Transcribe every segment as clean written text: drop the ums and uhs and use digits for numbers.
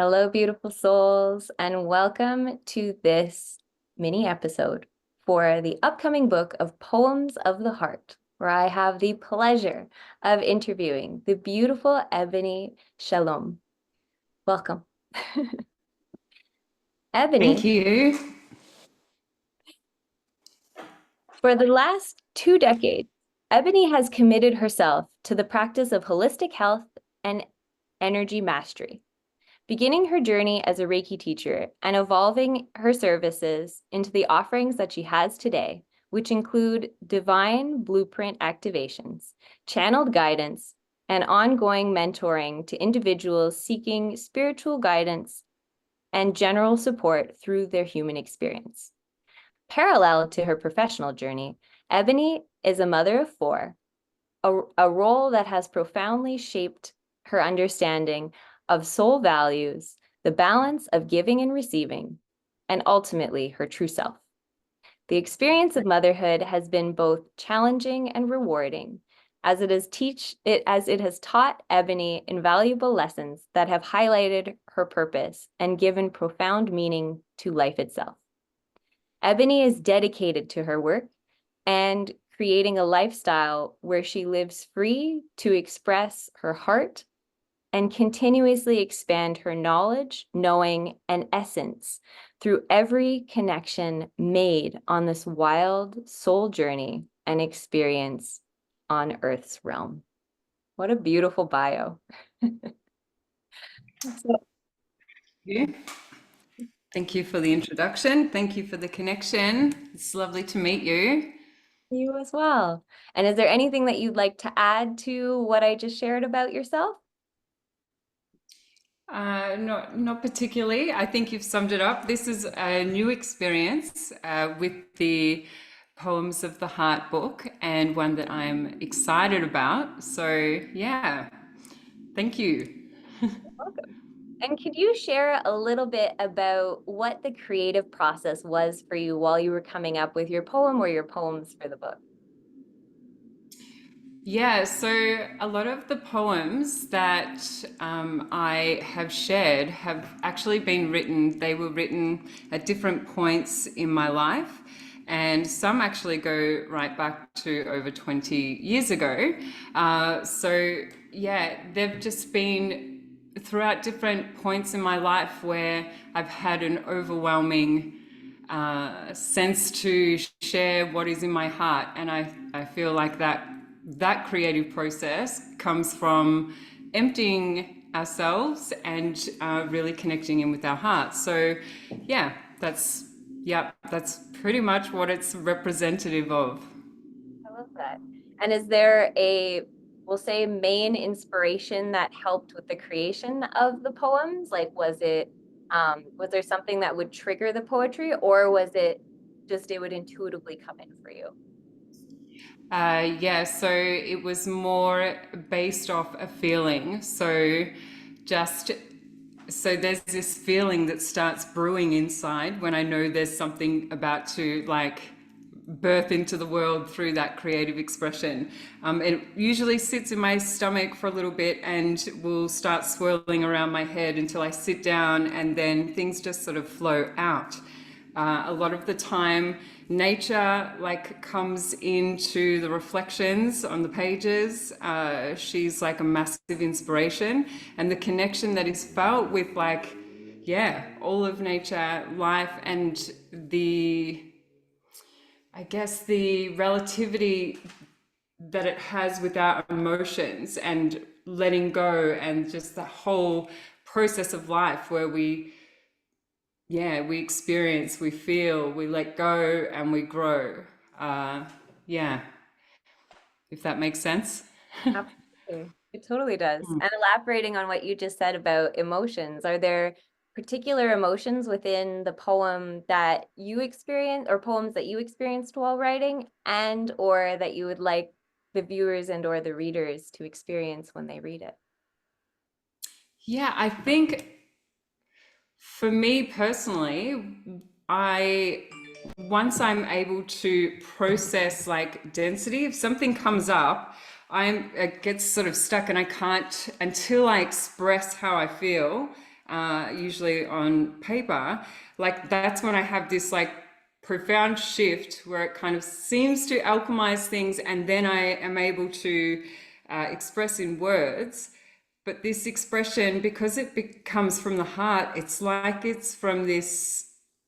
Hello, beautiful souls, and welcome to this mini episode for the upcoming book of Poems of the Heart, where I have the pleasure of interviewing the beautiful Ebony Shalom. Welcome. Ebony, Thank you. for the last 2 decades, Ebony has committed herself to the practice of holistic health and energy mastery, beginning her journey as a Reiki teacher and evolving her services into the offerings that she has today, which include divine blueprint activations, channeled guidance, and ongoing mentoring to individuals seeking spiritual guidance and general support through their human experience. Parallel to her professional journey, Ebony is a mother of 4, a role that has profoundly shaped her understanding of soul values, the balance of giving and receiving, and ultimately her true self. The experience of motherhood has been both challenging and rewarding, as it has taught Ebony invaluable lessons that have highlighted her purpose and given profound meaning to life itself. Ebony is dedicated to her work and creating a lifestyle where she lives free to express her heart and continuously expand her knowledge, knowing, and essence through every connection made on this wild soul journey and experience on Earth's realm. What a beautiful bio. Thank you for the introduction. Thank you for the connection. It's lovely to meet you. You as well. And is there anything that you'd like to add to what I just shared about yourself? Not particularly. I think you've summed it up. This is a new experience with the Poems of the Heart book, and one that I'm excited about. So yeah, thank you. Welcome. And could you share a little bit about what the creative process was for you while you were coming up with your poem or your poems for the book? Yeah, so a lot of the poems that I have shared have actually been written, they were written at different points in my life, and some actually go right back to over 20 years ago. So yeah, they've just been throughout different points in my life where I've had an overwhelming sense to share what is in my heart, and I feel like that creative process comes from emptying ourselves and really connecting in with our hearts. So yeah, that's pretty much what it's representative of. I love that. And is there a, we'll say, main inspiration that helped with the creation of the poems? Like, was there something that would trigger the poetry, or was it just it would intuitively come in for you? Yeah, so it was more based off a feeling. Just so there's this feeling that starts brewing inside when I know there's something about to like birth into the world through that creative expression. It usually sits in my stomach for a little bit and will start swirling around my head until I sit down, and then things just sort of flow out. A lot of the time, nature like comes into the reflections on the pages. She's like a massive inspiration, and the connection that is felt with like, yeah, all of nature, life, and I guess the relativity that it has with our emotions and letting go, and just the whole process of life where we experience, we feel, we let go, and we grow. Yeah, if that makes sense. Absolutely. It totally does. And elaborating on what you just said about emotions, are there particular emotions within the poem that you experienced, or poems that you experienced while writing, and or that you would like the viewers and or the readers to experience when they read it? Yeah, I think for me personally, I once I'm able to process like density, if something comes up, it gets sort of stuck, and I can't, until I express how I feel, usually on paper, like that's when I have this like profound shift where it kind of seems to alchemize things, and then I am able to express in words. But this expression, because it becomes from the heart, it's like it's from this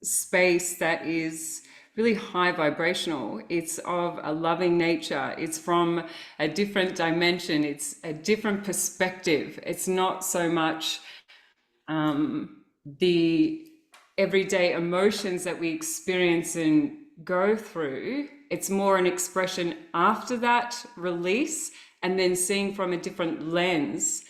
space that is really high vibrational. It's of a loving nature. It's from a different dimension. It's a different perspective. It's not so much the everyday emotions that we experience and go through. It's more an expression after that release, and then seeing from a different lens.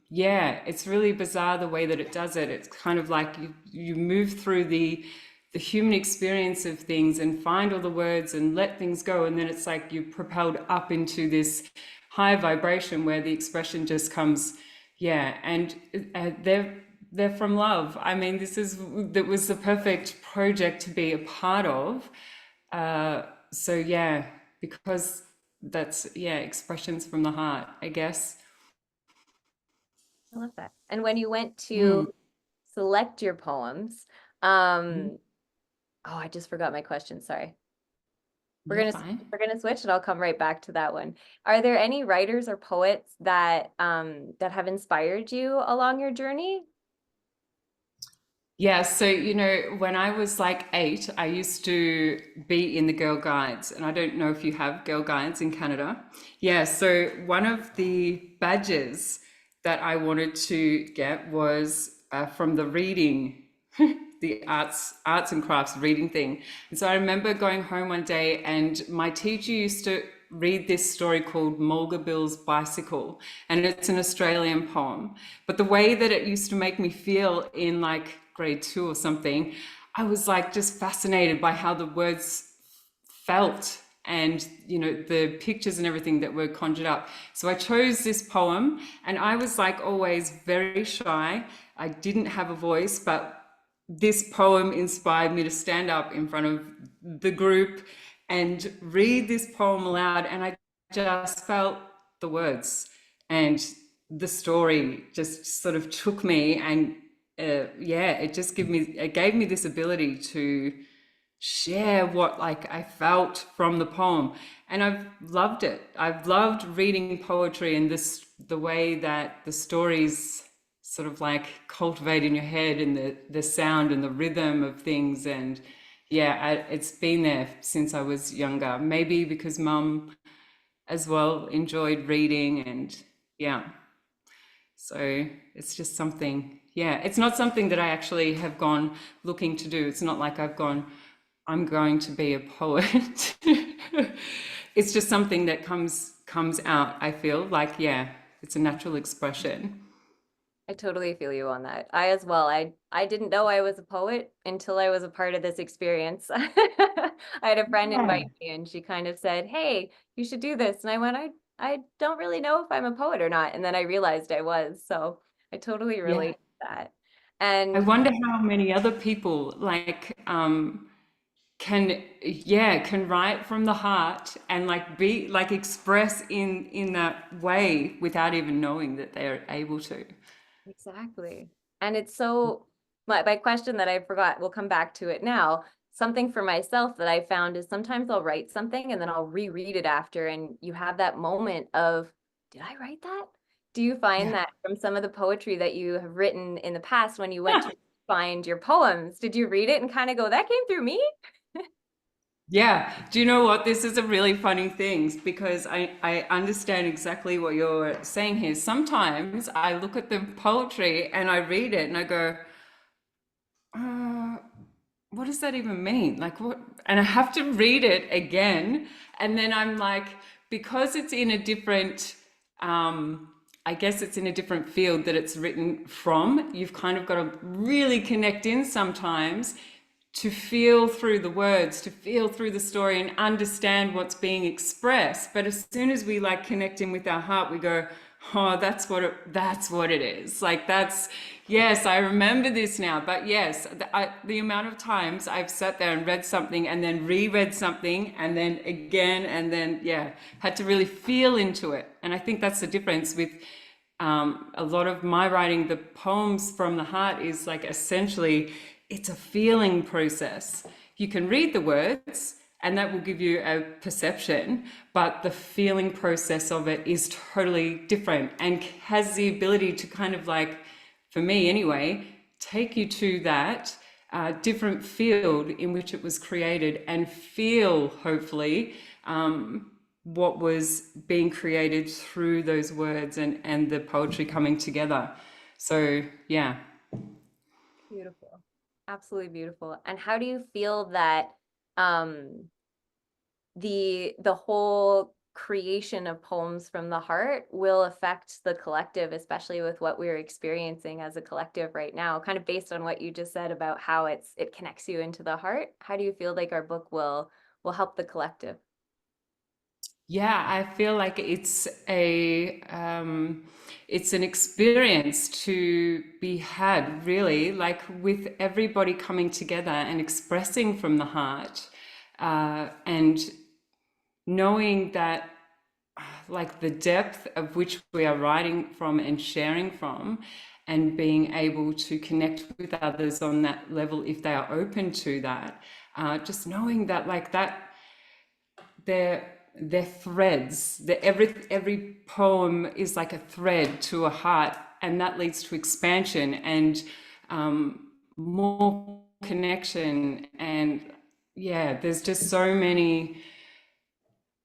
Yeah, it's really bizarre the way that it does it. It's kind of like you move through the human experience of things and find all the words and let things go, and then it's like you're propelled up into this high vibration where the expression just comes. Yeah, and they're from love. I mean, that was the perfect project to be a part of. So yeah, because that's, yeah, expressions from the heart, I guess. I love that. And when you went to select your poems, oh, I just forgot my question. Sorry. You're fine. We're gonna switch, and I'll come right back to that one. Are there any writers or poets that that have inspired you along your journey? Yeah, so when I was like 8, I used to be in the Girl Guides, and I don't know if you have Girl Guides in Canada. Yeah, so one of the badges that I wanted to get was from the reading, the arts and crafts reading thing. And so I remember going home one day, and my teacher used to read this story called Mulga Bill's Bicycle, and it's an Australian poem. But the way that it used to make me feel in like grade 2 or something, I was like just fascinated by how the words felt, and the pictures and everything that were conjured up. So I chose this poem, and I was like always very shy. I didn't have a voice, but this poem inspired me to stand up in front of the group and read this poem aloud, and I just felt the words, and the story just sort of took me, and yeah, it gave me this ability to share what like I felt from the poem. And I've loved it. I've loved reading poetry, and the way that the stories sort of like cultivate in your head, and the sound and the rhythm of things. And yeah, it's been there since I was younger, maybe because mum as well enjoyed reading. And yeah, so it's just something, yeah, it's not something that I actually have gone looking to do. It's not like I've gone, I'm going to be a poet. It's just something that comes out. I feel like, yeah, it's a natural expression. I totally feel you on that. I as well. I didn't know I was a poet until I was a part of this experience. I had a friend Yeah. invite me, and she kind of said, "Hey, you should do this." And I went, I don't really know if I'm a poet or not. And then I realized I was. So I totally Yeah. relate to that. I And wonder how many other people like can write from the heart and like be like express in that way without even knowing that they're able to. exactly. And it's so, my question that I forgot, we'll come back to it now. Something for myself that I found is sometimes I'll write something and then I'll reread it after, and you have that moment of, did I write that? Do you find Yeah. that from some of the poetry that you have written in the past, when you went Yeah. to find your poems, did you read it and kind of go, that came through me? Yeah. Do you know what? This is a really funny thing, because I understand exactly what you're saying here. Sometimes I look at the poetry and I read it and I go, uh, what does that even mean? Like what? And I have to read it again. And then I'm like, because it's in a different, I guess it's in a different field that it's written from, you've kind of got to really connect in sometimes to feel through the words, to feel through the story and understand what's being expressed. But as soon as we like connect in with our heart, we go, oh, that's what it is. Like that's, yes, I remember this now. But yes, the amount of times I've sat there and read something and then reread something and then again, and then, yeah, had to really feel into it. And I think that's the difference with A lot of my writing, the poems from the heart, is like essentially it's a feeling process. You can read the words and that will give you a perception, but the feeling process of it is totally different and has the ability to kind of like, for me anyway, take you to that different field in which it was created and feel, hopefully, what was being created through those words and the poetry coming together. So, yeah. Beautiful. Absolutely beautiful. And how do you feel that um, the whole creation of poems from the heart will affect the collective, especially with what we're experiencing as a collective right now, kind of based on what you just said about how it connects you into the heart? How do you feel like our book will help the collective? Yeah, I feel like it's an experience to be had, really, like with everybody coming together and expressing from the heart, and knowing that like the depth of which we are writing from and sharing from, and being able to connect with others on that level if they are open to that. Just knowing that like that they're threads. Every poem is like a thread to a heart, and that leads to expansion and more connection. And yeah, there's just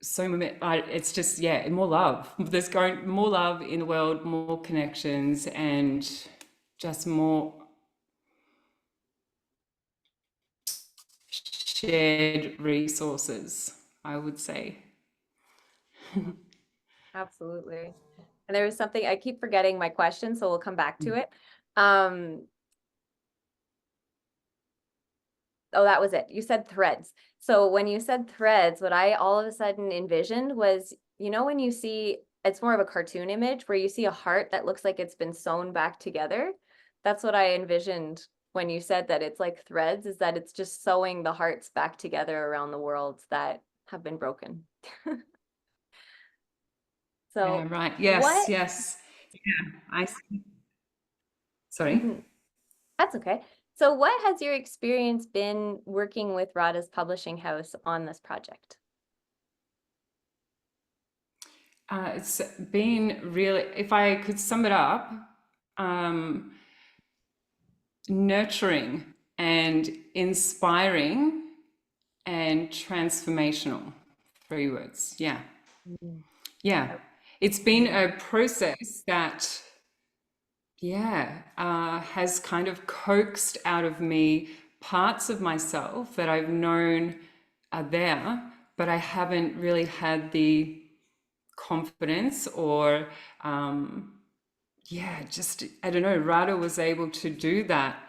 it's just, yeah, more love. There's going more love in the world, more connections, and just more shared resources, I would say. Absolutely. And there was something, I keep forgetting my question, so we'll come back to it. Um, oh, that was it. You said threads. So when you said threads, what I all of a sudden envisioned was, you know, when you see, it's more of a cartoon image where you see a heart that looks like it's been sewn back together. That's what I envisioned when you said that it's like threads, is that it's just sewing the hearts back together around the world that have been broken. Yeah, So right. Yes, what, yes. Yeah, I see. Sorry. mhm, that's okay. So what has your experience been working with Radha's Publishing House on this project? It's been really, if I could sum it up, um, nurturing and inspiring and transformational. 3 words. Yeah. Mhm. Yeah. It's been a process that, yeah, has kind of coaxed out of me parts of myself that I've known are there, but I haven't really had the confidence or yeah, just I don't know, Radha was able to do that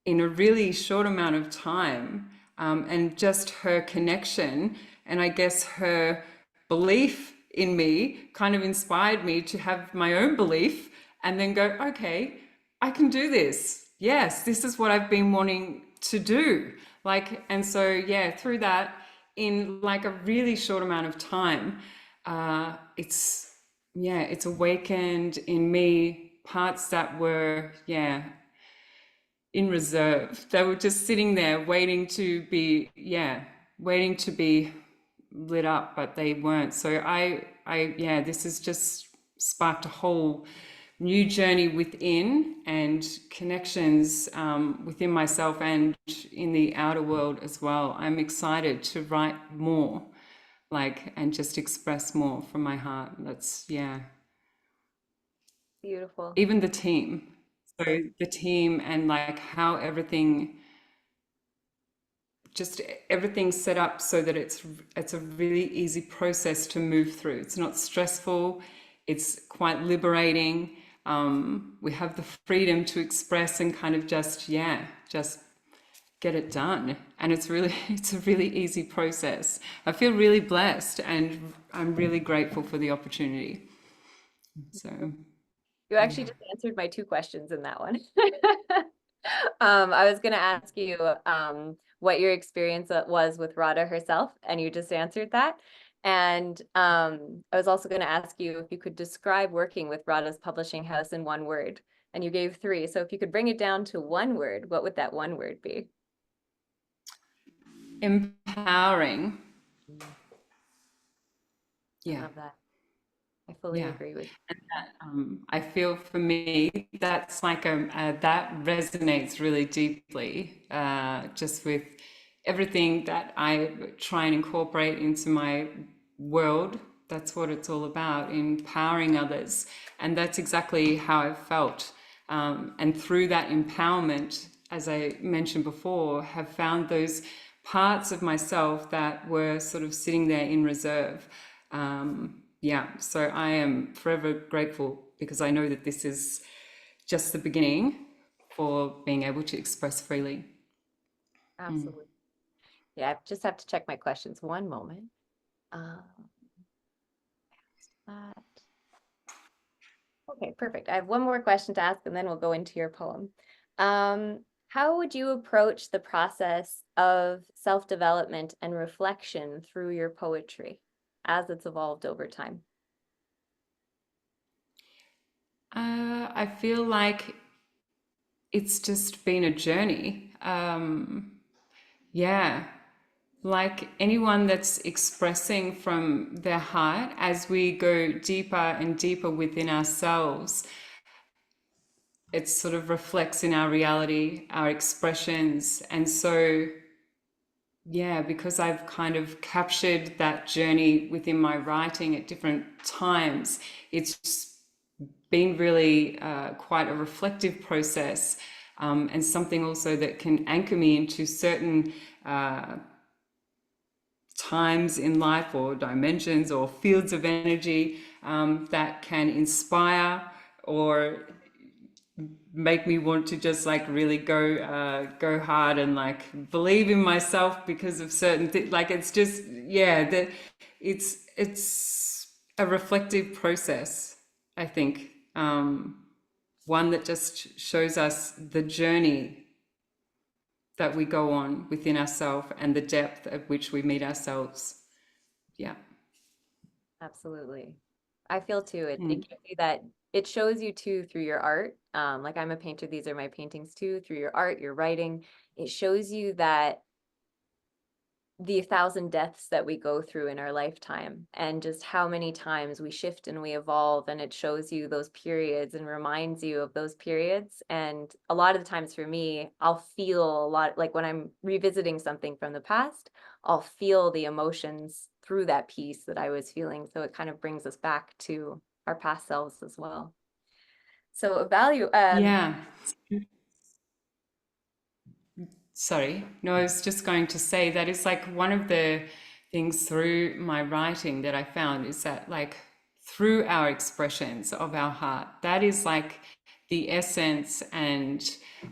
in a really short amount of time, and just her connection and I guess her belief in me kind of inspired me to have my own belief and then go, okay, I can do this. Yes, this is what I've been wanting to do. Like, and so yeah, through that, in like a really short amount of time, it's yeah, it's awakened in me parts that were, yeah, in reserve. They were just sitting there waiting to be, yeah, waiting to be lit up, but they weren't. So yeah, this has just sparked a whole new journey within and connections within myself and in the outer world as well. I'm excited to write more, like, and just express more from my heart. That's, yeah. Beautiful. Even the team. So the team and like how everything, just everything's set up so that it's a really easy process to move through. It's not stressful. It's quite liberating. We have the freedom to express and kind of just, yeah, just get it done. And it's really it's a really easy process. I feel really blessed and I'm really grateful for the opportunity. So You actually just answered my two questions in that one. I was going to ask you what your experience was with Radha herself, and you just answered that. And I was also going to ask you if you could describe working with Radhaa's Publishing House in one word, and you gave three. So if you could bring it down to one word, what would that one word be? Empowering. I Yeah. love that. I fully Yeah. agree with And that, I feel for me, that's like that resonates really deeply, just with everything that I try and incorporate into my world. That's what it's all about, empowering others. And that's exactly how I felt. And through that empowerment, as I mentioned before, have found those parts of myself that were sort of sitting there in reserve. Yeah, so I am forever grateful because I know that this is just the beginning for being able to express freely. absolutely. Yeah, I just have to check my questions. One moment. Um, that. Okay, perfect. I have one more question to ask, and then we'll go into your poem. How would you approach the process of self-development and reflection through your poetry as it's evolved over time? I feel like it's just been a journey. Yeah, like anyone that's expressing from their heart, as we go deeper and deeper within ourselves, it sort of reflects in our reality, our expressions. And so, yeah, because I've kind of captured that journey within my writing at different times, it's been really quite a reflective process, and something also that can anchor me into certain times in life or dimensions or fields of energy, that can inspire or make me want to just like really go hard and like believe in myself because of certain things. Like it's just, yeah, that it's a reflective process, I think. One that just shows us the journey that we go on within ourselves and the depth at which we meet ourselves. Yeah. Absolutely. I feel too, it gives you that, it shows you too through your art. Like I'm a painter, these are my paintings too, through your art, your writing. It shows you that the 1,000 deaths that we go through in our lifetime and just how many times we shift and we evolve, and it shows you those periods and reminds you of those periods. And a lot of the times for me, I'll feel a lot, like when I'm revisiting something from the past, I'll feel the emotions through that piece that I was feeling. So it kind of brings us back to our past selves as well. So a value, Yeah. Sorry. No, I was just going to say that it's like one of the things through my writing that I found is that like through our expressions of our heart, that is like the essence and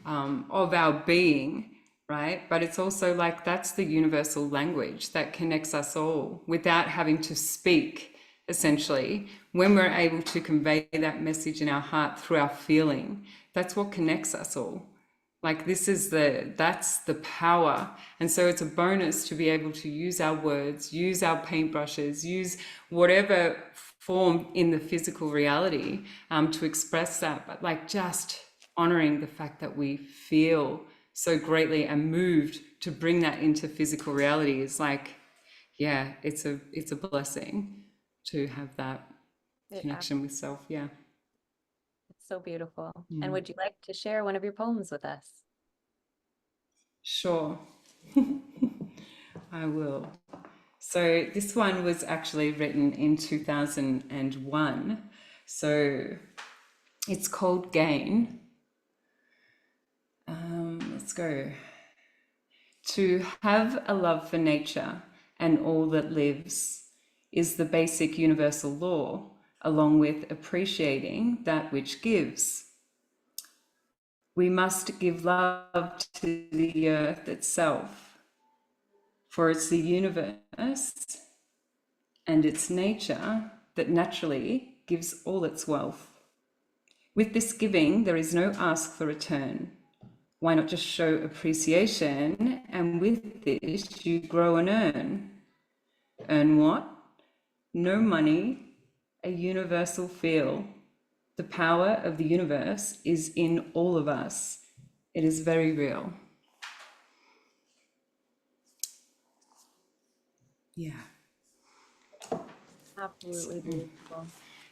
of our being, right? But it's also like that's the universal language that connects us all without having to speak, essentially. When we're able to convey that message in our heart through our feeling, that's what connects us all. Like that's the power. And so it's a bonus to be able to use our words, use our paintbrushes, use whatever form in the physical reality, to express that. But like just honoring the fact that we feel so greatly and moved to bring that into physical reality is like, yeah, it's a blessing to have that it, connection with self. Yeah. it's so beautiful. And Mm. would you like to share one of your poems with us? Sure. I will. So this one was actually written in 2001. So it's called Gain. Let's go. To have a love for nature and all that lives is the basic universal law, along with appreciating that which gives. We must give love to the earth itself, for it's the universe and its nature that naturally gives all its wealth. With this giving, there is no ask for return. Why not just show appreciation, and with this you grow and earn? Earn what? no money, a universal feel. The power of the universe is in all of us. It is very real. Yeah, Absolutely beautiful.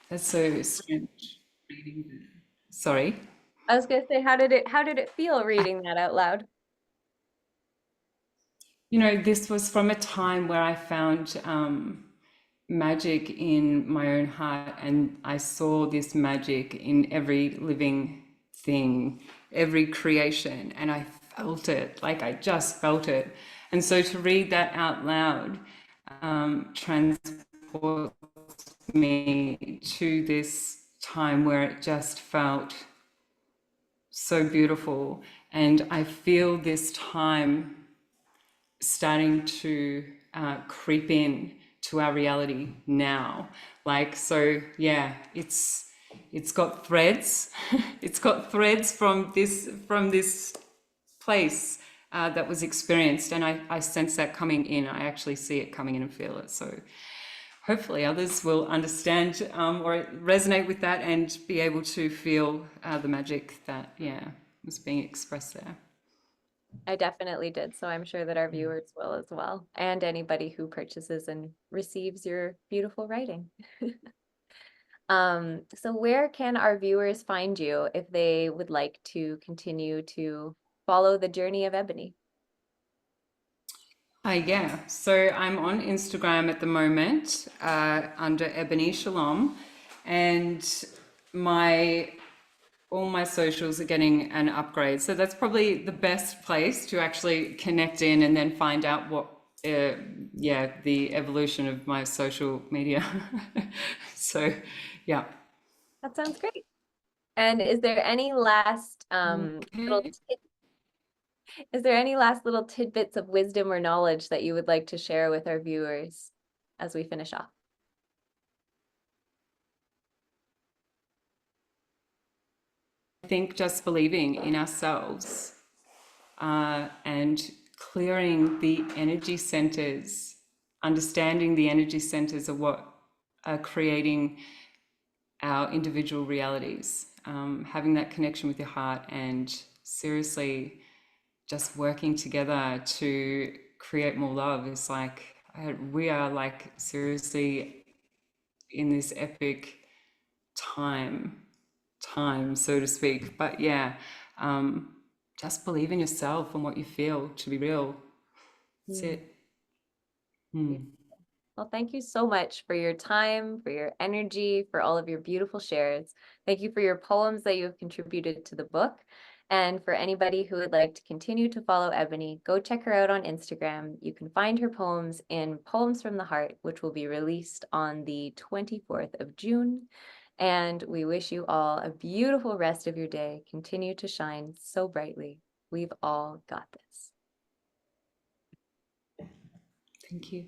that's so strange reading that. Sorry. I was gonna say, how did it feel reading that out loud? You know, this was from a time where I found magic in my own heart, and I saw this magic in every living thing, every creation, and I felt it, like I just felt it. And so to read that out loud transports me to this time where it just felt so beautiful. And I feel this time starting to creep in to our reality now. Like, so yeah, it's got threads. It's got threads from this place that was experienced, and I sense that coming in. I actually see it coming in and feel it. So hopefully others will understand or resonate with that and be able to feel the magic that, yeah, was being expressed there. I definitely did, so I'm sure that our viewers will as well, and anybody who purchases and receives your beautiful writing. So where can our viewers find you if they would like to continue to follow the journey of Ebony? Yeah, so I'm on Instagram at the moment under Ebony Shalom, and my all my socials are getting an upgrade. So that's probably the best place to actually connect in and then find out what, yeah, the evolution of my social media. So, yeah. That sounds great. And is there any last Okay. is there any last little tidbits of wisdom or knowledge that you would like to share with our viewers as we finish off? I think just believing in ourselves and clearing the energy centers, understanding the energy centers of what are creating our individual realities, having that connection with your heart, and seriously just working together to create more love is like we are like seriously in this epic time so to speak. But yeah, just believe in yourself and what you feel to be real. That's Mm. it. Hmm. Well, thank you so much for your time, for your energy, for all of your beautiful shares. Thank you for your poems that you have contributed to the book. And for anybody who would like to continue to follow Ebony, go check her out on Instagram. You can find her poems in Poems from the Heart, which will be released on the 24th of June. And we wish you all a beautiful rest of your day. Continue to shine so brightly. We've all got this. Thank you.